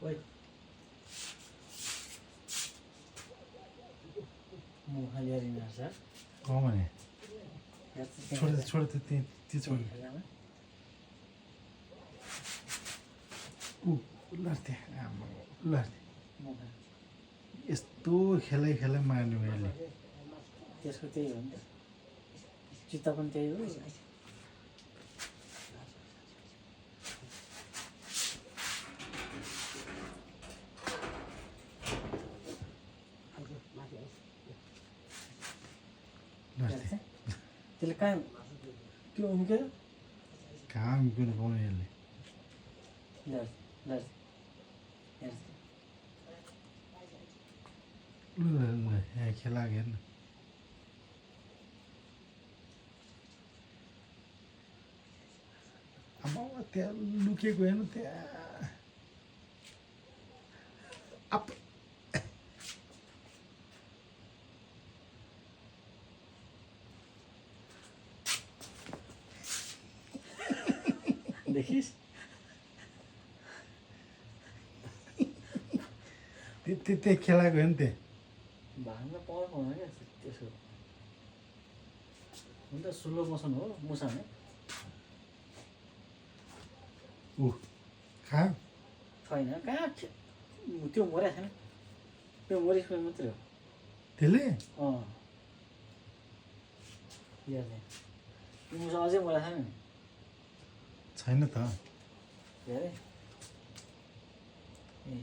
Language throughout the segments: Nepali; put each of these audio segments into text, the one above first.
ओइ मुख हालिहाल्ने रहेछ भने छोड त्यो छोड लड्थे लड्थे यस्तो खेलाइ मार्ने मैले त्यसको त्यही हो नि त चित्त पनि त्यही हो लड्थे त्यसले कहाँ त्यो उम्क्यो कहाँ उम्किनु पाउने यसले लड लड ल यहाँ खेला हेर्नु अब त्यहाँ लुकेको हेर्नु त्यहाँ अप देखिस् त्यही खेलाएको हेर्नु त्यहाँ भाग्न पाउनु हुँदैन क्या त्यसो हुन त स्लो मोसन हो मुसा नै कहाँ छैन कहाँ त्यो मरेको छैन त्यो मरिसको मात्रै हो त्यसले त्यो मुसा अझै मरेको छैन नि छैन त हेरे ए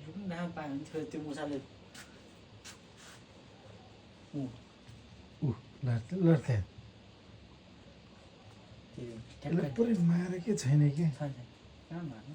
लुक्नु नाम पायो भने थियो त्यो मुसाले लड्थे त्यो यसलाई पुरै मारेकै छैन कि छैन कहाँ मार्नु